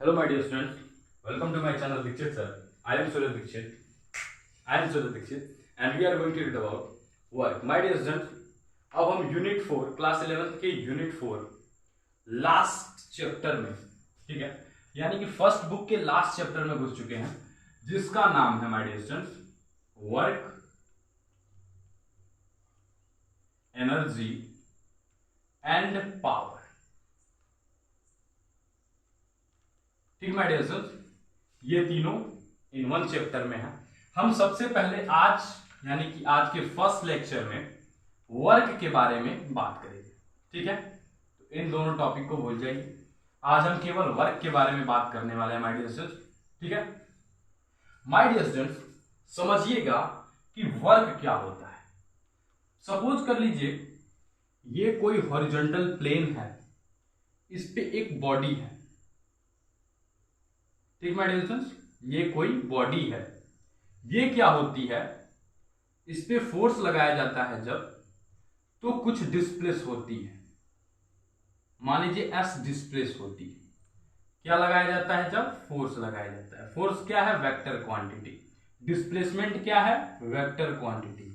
Hello, my dear students. Welcome to my channel, Dikshit sir. I am Surya Dikshit. And we are going to read about work. My dear students, अब हम unit 4 class 11th के unit 4 last chapter में, ठीक है, यानी कि first book के last chapter में घुस चुके हैं, जिसका नाम है my dear students work, energy and power. ठीक माय डियर स्टूडेंट्स, ये तीनों इन वन चैप्टर में है। हम सबसे पहले आज यानी कि आज के फर्स्ट लेक्चर में वर्क के बारे में बात करेंगे, ठीक है। तो इन दोनों टॉपिक को भूल जाइए, आज हम केवल वर्क के बारे में बात करने वाले हैं माय डियर स्टूडेंट्स, ठीक है। माय डियर स्टूडेंट्स, समझिएगा कि वर्क क्या होता है। सपोज कर लीजिए ये कोई हॉरिजॉन्टल प्लेन है, इस पे एक बॉडी है, ठीक माय डियर स्टूडेंट्स, ये कोई बॉडी है। ये क्या होती है, इस पे फोर्स लगाया जाता है जब, तो कुछ डिस्प्लेस होती है। मान लीजिए एस डिस्प्लेस होती है। क्या लगाया जाता है जब? फोर्स लगाया जाता है। फोर्स क्या है? Vector quantity. डिस्प्लेसमेंट क्या है? Vector quantity.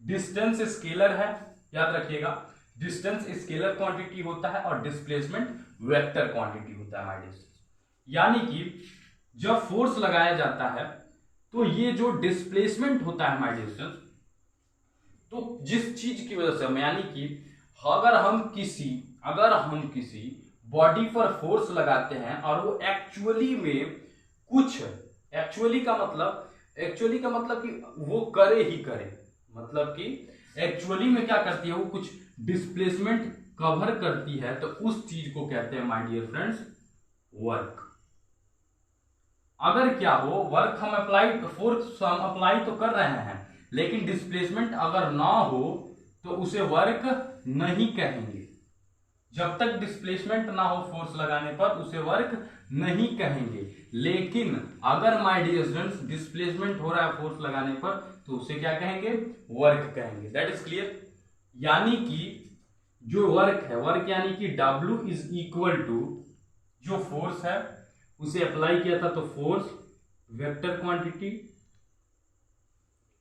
डिस्टेंस स्केलर है, याद रखिएगा, डिस्टेंस स्केलर क्वांटिटी होता है और डिस्प्लेसमेंट वेक्टर क्वांटिटी होता है माय डियर स्टूडेंट्स। यानी कि जब फोर्स लगाया जाता है तो ये जो डिस्प्लेसमेंट होता है माय डियर स्टूडेंट्स, तो जिस चीज की वजह से, यानी कि अगर हम किसी बॉडी पर फोर्स लगाते हैं और वो एक्चुअली में कुछ, एक्चुअली का मतलब कि वो करे ही करे, मतलब कि एक्चुअली में क्या करती है, वो कुछ डिस्प्लेसमेंट कवर करती है, तो उस चीज को कहते हैं माय डियर फ्रेंड्स वर्क। अगर क्या हो, वर्क हम फोर्स हम अप्लाई तो कर रहे हैं, लेकिन डिस्प्लेसमेंट अगर ना हो तो उसे वर्क नहीं कहेंगे। जब तक डिस्प्लेसमेंट ना हो फोर्स लगाने पर उसे वर्क नहीं कहेंगे। लेकिन अगर माय डियर स्टूडेंट्स डिस्प्लेसमेंट हो रहा है फोर्स लगाने पर, तो उसे क्या कहेंगे? वर्क कहेंगे। That is clear. यानी कि जो वर्क है, वर्क यानी कि W इज इक्वल टू जो फोर्स है उसे अप्लाई किया था, तो फोर्स वेक्टर क्वांटिटी,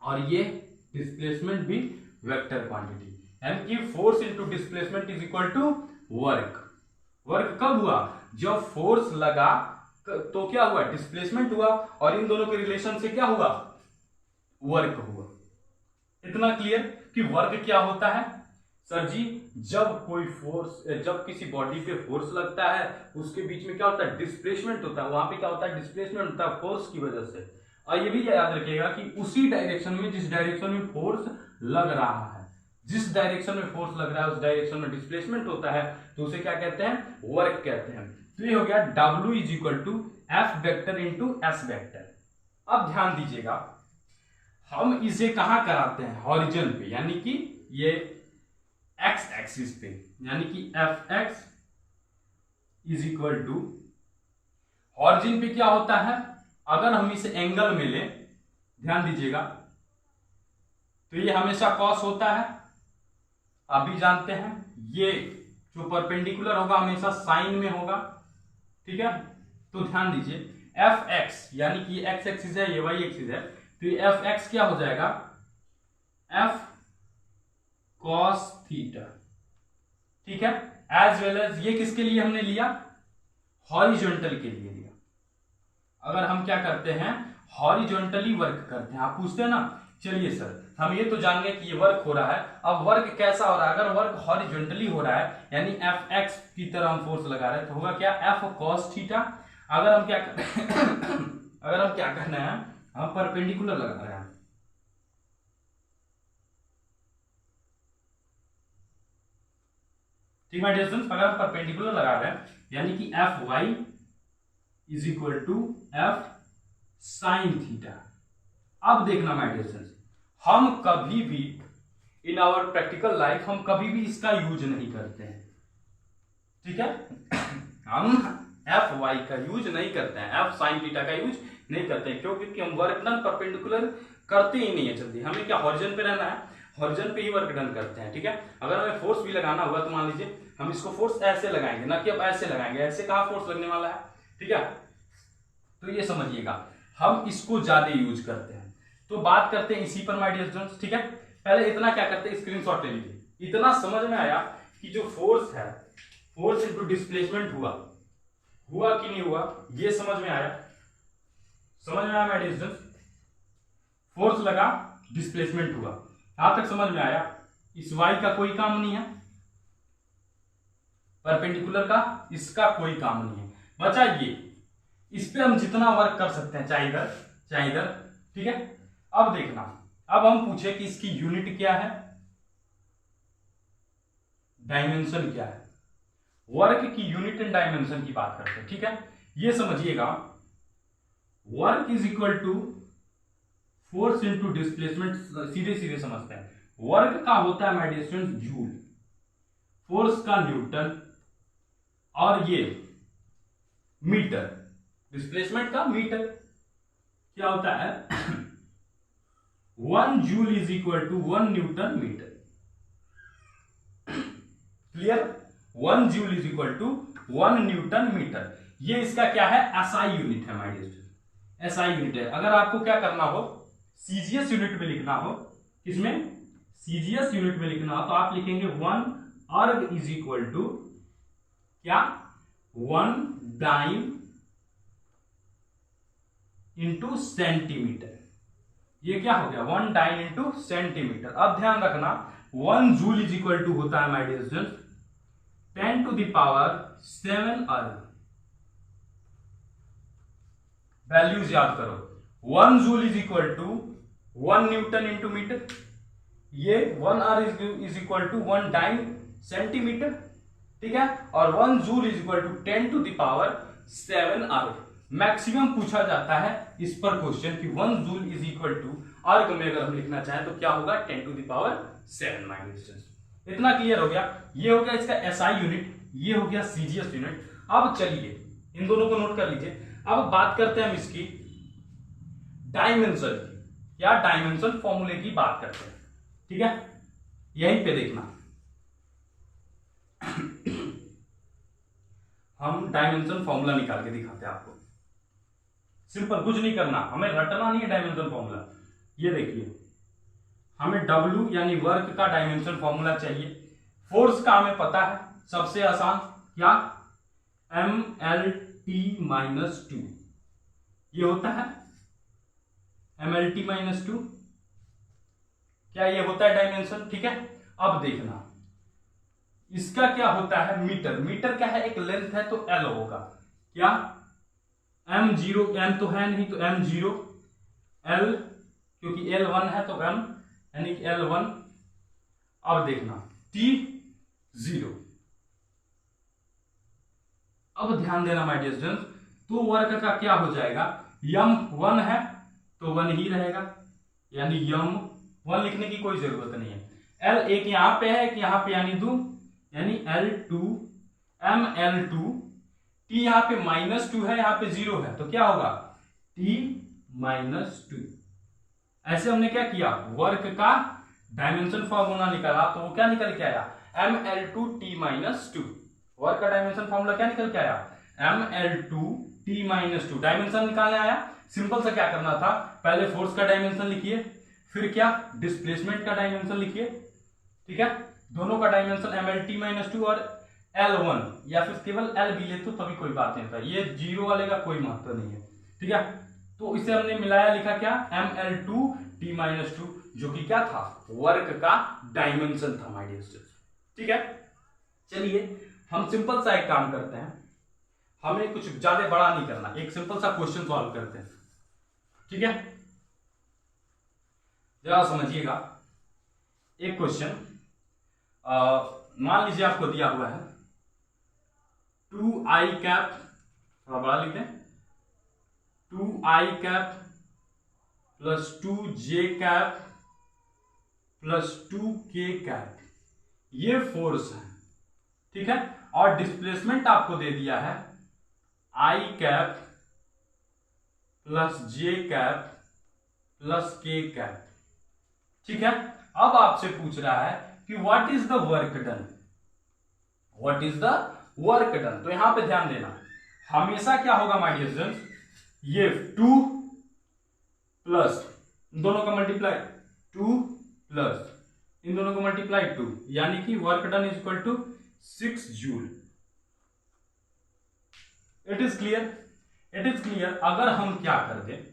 और ये डिस्प्लेसमेंट भी वेक्टर क्वांटिटी, यानी कि force into displacement is equal to work. Work कब हुआ? जब फोर्स लगा तो क्या हुआ? डिस्प्लेसमेंट हुआ, और इन दोनों के रिलेशन से क्या हुआ? वर्क हुआ। इतना क्लियर कि वर्क क्या होता है? सर जी, जब किसी बॉडी पे फोर्स लगता है उसके बीच में क्या होता है? डिस्प्लेसमेंट होता है। वहां पे क्या होता है? डिस्प्लेसमेंट होता है फोर्स की वजह से। और ये भी याद रखिएगा कि उसी डायरेक्शन में, जिस डायरेक्शन में फोर्स लग रहा है, जिस डायरेक्शन में फोर्स लग रहा है उस डायरेक्शन में डिस्प्लेसमेंट होता है, तो उसे क्या कहते हैं? वर्क कहते हैं। तो ये हो गया W is equal to F vector into S vector. अब ध्यान दीजिएगा, हम इसे कहां कराते हैं? हॉरिजन पे, यानी कि ये एक्स एक्सिस पे, यानी कि Fx is equal to, origin पे क्या होता है? अगर हम इसे एंगल में लें, ध्यान दीजिएगा, तो ये हमेशा कॉस होता है, अभी जानते हैं। ये जो परपेंडिकुलर होगा हमेशा साइन में होगा, ठीक है। तो ध्यान दीजिए, Fx यानी कि एक्स एक्सिस है, ये वाई एक्सिस है, तो ये Fx क्या हो जाएगा? F cos थीटा, ठीक है। एज वेल एज ये किसके लिए हमने लिया? हॉरिजॉन्टल के लिए लिया। अगर हम क्या करते हैं? हॉरिजॉन्टली वर्क करते हैं। आप पूछते हैं ना, चलिए सर हम ये तो जान गए कि ये वर्क हो रहा है, अब वर्क कैसा हो रहा है? अगर वर्क हॉरिजॉन्टली हो रहा है, यानी Fx की तरह हम फोर्स लगा रहे हैं, तो होगा क्या? F cos theta. अगर हम क्या अगर हम क्या करना है, हम परपेंडिकुलर लगा रहे हैं, ठीक है डिस्टेंस, अगर हम परपेंडिकुलर लगा रहे हैं, यानी कि Fy is equal to F sine theta. अब देखना माय डियर फ्रेंड्स, हम कभी भी इन आवर प्रैक्टिकल लाइफ हम कभी भी इसका यूज नहीं करते हैं, ठीक है। हम Fy का यूज नहीं करते हैं, F साइन थीटा का यूज नहीं करते हैं, क्योंकि हम वर्क डन परपेंडिकुलर करते ही नहीं है जल्दी। हमें क्या हॉरिजन पे रहना है, हॉरिजन पे ही वर्क डन करते हैं, ठीक है। अगर हमें फोर्स भी लगाना हुआ तो मान लीजिए हम इसको फोर्स ऐसे लगाएंगे, ना कि अब ऐसे लगाएंगे। ऐसे कहाँ फोर्स लगने वाला है, ठीक है, तो ये समझिएगा हम इसको ज्यादा यूज करते हैं। तो बात करते हैं इसी पर माय डियर स्टूडेंट्स, ठीक है। पहले इतना क्या करते हैं, स्क्रीनशॉट ले लीजिए। इतना समझ में आया कि जो फोर्स है, फोर्स इनटू डिस्प्लेसमेंट हुआ कि नहीं हुआ, ये समझ में आया। समझ में आया माय डियर स्टूडेंट्स, फोर्स लगा, डिस्प्लेसमेंट हुआ, यहां तक समझ में आया। इस y का कोई काम नहीं है, परपेंडिकुलर का इसका कोई काम नहीं है, बचा ये। इस पे हम जितना वर्क कर सकते हैं, चाहे इधर चाहे इधर, ठीक है। अब देखना, अब हम पूछे कि इसकी यूनिट क्या है, डायमेंशन क्या है। वर्क की यूनिट एंड डायमेंशन की बात करते हैं, ठीक है। ये समझिएगा, work is equal to force into displacement. सीधे सीधे समझते हैं, वर्क का होता है my dear students joule, force का न्यूटन, और ये मीटर, डिस्प्लेसमेंट का मीटर। क्या होता है 1 joule is equal to 1 newton metre. Clear, 1 joule is equal to 1 newton metre. ये इसका क्या है, एसआई यूनिट है my dear student, SI unit है। अगर आपको क्या करना हो, सीजीएस यूनिट में लिखना हो, किसमें, सीजीएस यूनिट में लिखना हो, तो आप लिखेंगे 1 अर्ग इज इक्वल टू क्या, 1 डाइम इंटू सेंटीमीटर। ये क्या हो गया, 1 डाइन इंटू सेंटीमीटर। अब ध्यान रखना, 1 जूल इज इक्वल टू होता है my dear students 10 to the power 7 erg. Values याद करो, 1 joule is equal to 1 newton into metre, ये 1 erg is equal to 1 dyne centimetre, ठीक है। और 1 joule is equal to 10 to the power 7 erg. Maximum पूछा जाता है इस पर क्वेश्चन कि 1 जूल इज इक्वल टू अर्ग में अगर हम लिखना चाहें तो क्या होगा, 10 टू द पावर 7 माइनस। इतना क्लियर हो गया। ये हो गया इसका एसआई यूनिट, ये हो गया सीजीएस यूनिट। अब चलिए इन दोनों को नोट कर लीजिए। अब बात करते हैं हम इसकी डायमेंशन की, या डायमेंशन फॉर्मूले की बात करते हैं, ठीक है। यहीं पे देखना, हम डायमेंशन फॉर्मूला निकाल के दिखाते हैं आपको। सिंपल, कुछ नहीं करना, हमें रटना नहीं है डायमेंशन फॉर्मूला। ये देखिए, हमें W यानी वर्क का डायमेंशन फॉर्मूला चाहिए। फोर्स का हमें पता है, सबसे आसान क्या, MLT-2 ये होता है, MLT-2 क्या ये होता है डायमेंशन, ठीक है। अब देखना इसका क्या होता है, मीटर। मीटर क्या है, एक लेंथ है तो L होगा, क्या M0, M तो है नहीं तो M0, L क्योंकि L1 है तो M यानी कि L1। अब देखना T0। अब ध्यान देना माय डियर स्टूडेंट्स, तो वर्क का क्या हो जाएगा, M1 है तो 1 ही रहेगा, यानी M1 लिखने की कोई जरूरत नहीं है। L एक यहां पे है, एक यहां पे यानी 2, यानी L2, ML2, T यहां पे -2 है, यहां पे 0 है, तो क्या होगा T-2। ऐसे हमने क्या किया, वर्क का डायमेंशन फॉर्मूला निकाला, तो वो क्या निकल के आया, ML2T-2। वर्क का डायमेंशन फॉर्मूला क्या निकल के आया, ML2T-2। डायमेंशन निकालने आया, सिंपल सा क्या करना था, पहले फोर्स का डायमेंशन लिखिए, फिर क्या डिस्प्लेसमेंट का डायमेंशन लिखिए, ठीक है। दोनों का डायमेंशन MLT-2 और L1, या फिर केवल L भी ले तो तभी कोई बात नहीं था, ये 0 वाले का कोई महत्व नहीं है, ठीक है। तो इसे हमने मिलाया, लिखा क्या, ML2T-2, जो कि क्या था, वर्क का डायमेंशन था माय डियर स्टूडेंट्स, ठीक है। चलिए हम सिंपल सा एक काम करते हैं, हमें कुछ ज्यादा बड़ा नहीं करना, एक सिंपल सा क्वेश्चन सॉल्व करते हैं, ठीक है। जरा समझिएगा, एक क्वेश्चन मान लीजिए आपको दिया हुआ है 2i कैप, थोड़ा बड़ा लिख दें, 2i cap plus 2j cap plus 2k cap, ये फोर्स है, ठीक है। और डिस्प्लेसमेंट आपको दे दिया है i cap plus j cap plus k cap, ठीक है। अब आपसे पूछ रहा है कि what is the work done, what is the work done. तो यहां पे ध्यान देना, हमेशा क्या होगा माय डियर स्टूडेंट्स, ये 2 प्लस इन दोनों का मल्टीप्लाई 2 प्लस इन दोनों को मल्टीप्लाई 2, यानी कि work done is equal to 6 joule. It is clear, it is clear. अगर हम क्या कर दें,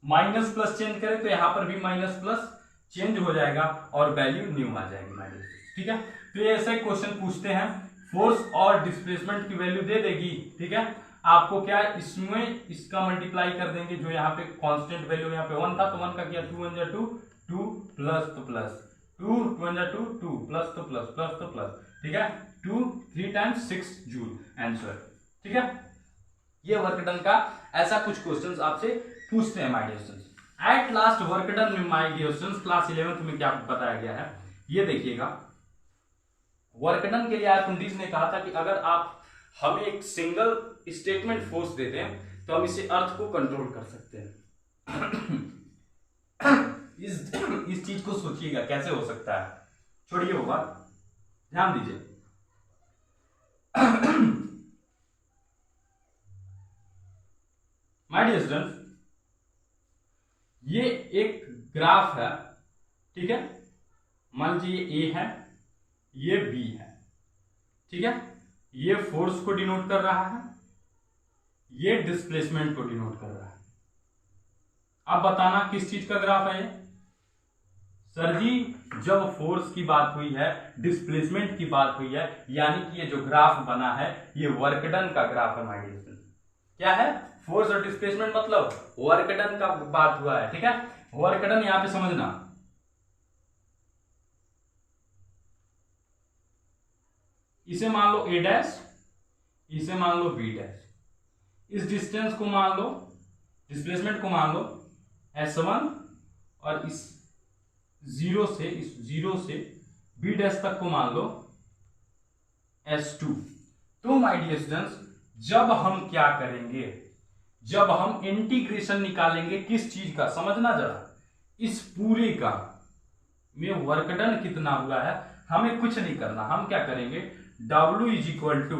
माइनस प्लस चेंज करें तो यहां पर भी माइनस प्लस चेंज हो जाएगा और वैल्यू न्यू आ जाएगी माइनस। ठीक है, तो ये ऐसा क्वेश्चन पूछते हैं, फोर्स और डिस्प्लेसमेंट की वैल्यू दे देगी। ठीक है, आपको क्या इसमें इसका मल्टीप्लाई कर देंगे, जो यहाँ पे कांस्टेंट वैल्यू यहाँ पे 1 था तो 1 का किया 2 1 2 2 प्लस तो प्लस 2 2 1 2 2 प्लस तो प्लस प्लस तो प्लस। ठीक है, 2 3 टाइम्स 6 जूल आंसर। ठीक है, ये वर्क डन का ऐसा कुछ क्वेश्चंस आपसे पूछते हैं my dear students. At last work done में my dear students class 11th में क्या बताया गया है, ये देखिएगा। वर्क डन के लिए आर्किमिडीज ने कहा था कि अगर आप हमें एक सिंगल स्टेटमेंट फोर्स देते हैं तो हम इसे अर्थ को कंट्रोल कर सकते हैं। इस चीज को सोचिएगा कैसे हो सकता है, छोड़िए वो बात, ध्यान दीजिए। माय डियर स्टूडेंट्स, ये एक ग्राफ है। ठीक है, मान लीजिए ये ए है, ये बी है। ठीक है, ये फोर्स को डिनोट कर रहा है, ये डिस्प्लेसमेंट को डिनोट कर रहा है। अब बताना किस चीज का ग्राफ है ये? सर जी, जब फोर्स की बात हुई है, डिस्प्लेसमेंट की बात हुई है, यानी कि ये जो ग्राफ बना है ये वर्क डन का ग्राफ है माय डियर स्टूडेंट। क्या है? फोर्स और डिस्प्लेसमेंट मतलब वर्क डन का बात हुआ है। ठीक है, वर्क डन यहां पे समझना, इसे मान लो ए डैश, इसे मान लो बी डैश, इस डिस्टेंस को मान लो, डिस्प्लेसमेंट को मान लो S1 और इस जीरो से बी डैश तक को मान लो S2। तो माय डियर स्टूडेंट्स, जब हम क्या करेंगे, जब हम इंटीग्रेशन निकालेंगे किस चीज का, समझना जरा, इस पूरे का में वर्क डन कितना हुआ है, हमें कुछ नहीं करना। हम क्या करेंगे, W is equal to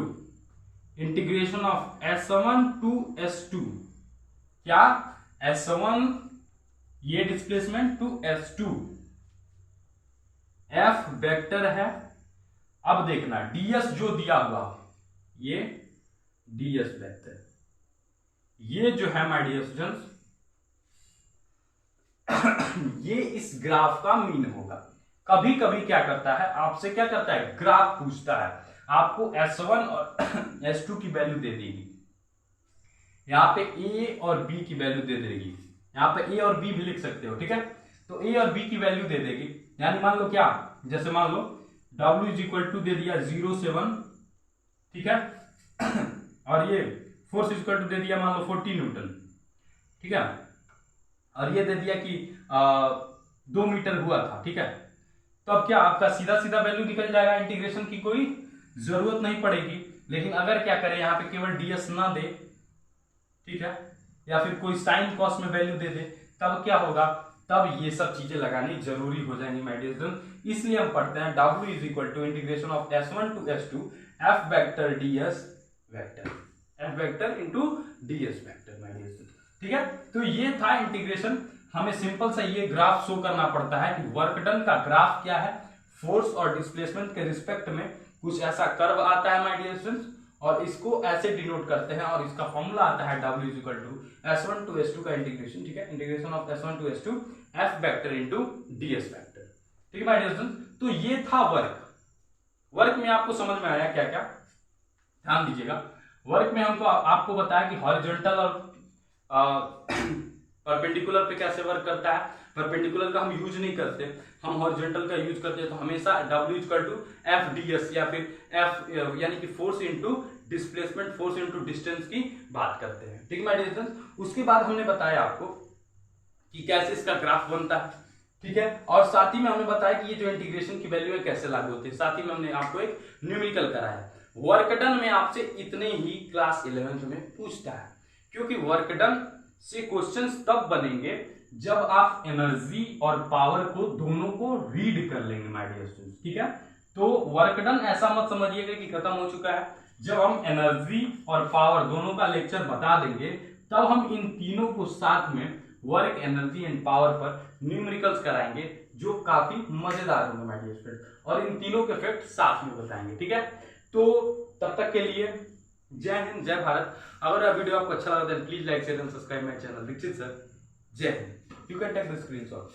integration of S1 to S2, क्या S1 ये displacement to S2, F vector है। अब देखना ds जो दिया हुआ ये ds वेक्टर, ये जो है माय डियर स्टूडेंट्स ये इस ग्राफ का मीन होगा। कभी कभी क्या करता है, आपसे क्या करता है, ग्राफ पूछता है, आपको S1 और S2 की वैल्यू दे देगी, यहां पे A और B की वैल्यू दे देगी, यहां पे A और B भी लिख सकते हो। ठीक है, तो A और B की वैल्यू दे देगी, यानी मान लो क्या, जैसे मान लो W इज इक्वल टू दे दिया 0 से 1। ठीक है, और ये फोर्स इक्वल टू दे दिया मान लो 40 न्यूटन। ठीक है, और ये दे दिया कि 2 मीटर हुआ था। ठीक है, तो अब क्या आपका सीधा सीधा वैल्यू निकल जाएगा, इंटीग्रेशन की कोई जरूरत नहीं पड़ेगी। लेकिन अगर क्या करें, यहां पे केवल ds ना दे, ठीक है, या फिर कोई साइन कॉस में वैल्यू दे दे, तब क्या होगा, तब ये सब चीजें लगानी जरूरी हो जाएंगी माय डियर स्टूडेंट। इसलिए हम पढ़ते हैं W is equal to integration of S1 to S2 F vector ds vector, F vector into ds vector my dear student. ठीक है, तो ये था इंटीग्रेशन। हमें सिंपल सा ये ग्राफ शो करना पड़ता है कि वर्क डन का ग्राफ क्या है, फोर्स और डिस्प्लेसमेंट के रिस्पेक्ट में कुछ ऐसा कर्व आता है माय डियर स्टूडेंट्स, और इसको ऐसे डिनोट करते हैं, और इसका फॉर्मूला आता है W is equal to S1 to S2 का इंटीग्रेशन। ठीक है, integration of S1 to S2 F vector into ds vector. ठीक है माय डियर स्टूडेंट्स, तो ये था वर्क में आपको समझ में आया क्या क्या, ध्यान दीजिएगा। वर्क में हमको आपको बताया कि हॉरिजॉन्टल और परपेंडिकुलर पे कैसे वर्क करता है। परपेंडिकुलर का हम यूज नहीं करते, हम हॉरिजॉन्टल का यूज करते हैं, तो हमेशा W equal to F ds या फिर F यानी कि force into displacement, force into distance की बात करते हैं। ठीक है माय डियर स्टूडेंट्स, उसके बाद हमने बताया आपको कि कैसे इसका ग्राफ बनता है। ठीक है, और साथ ही में हमने बताया कि ये जो इंटीग्रेशन की वैल्यू है कैसे लागू होती है, साथ ही में हमने आपको एक न्यूमेरिकल कराया। वर्क डन में आपसे इतने ही क्लास 11th में पूछता है, क्योंकि वर्क डन से क्वेश्चंस तब बनेंगे जब आप एनर्जी और पावर को दोनों को रीड कर लेंगे माय डियर स्टूडेंट्स। ठीक है, तो वर्क डन ऐसा मत समझिएगा कि खत्म हो चुका है, जब हम एनर्जी और पावर दोनों का लेक्चर बता देंगे तब हम इन तीनों को साथ में वर्क, एनर्जी एंड पावर पर न्यूमेरिकल्स कराएंगे जो काफी मजेदार होंगे माय डियर स्टूडेंट, और इन तीनों के इफेक्ट साथ में बताएंगे। ठीक है, तो तब तक के लिए जय हिंद, जय भारत। अगर यह वीडियो आपको अच्छा लगा तो please like, share and subscribe my channel Dikshit sir. जय हिंद। You can take the screenshot.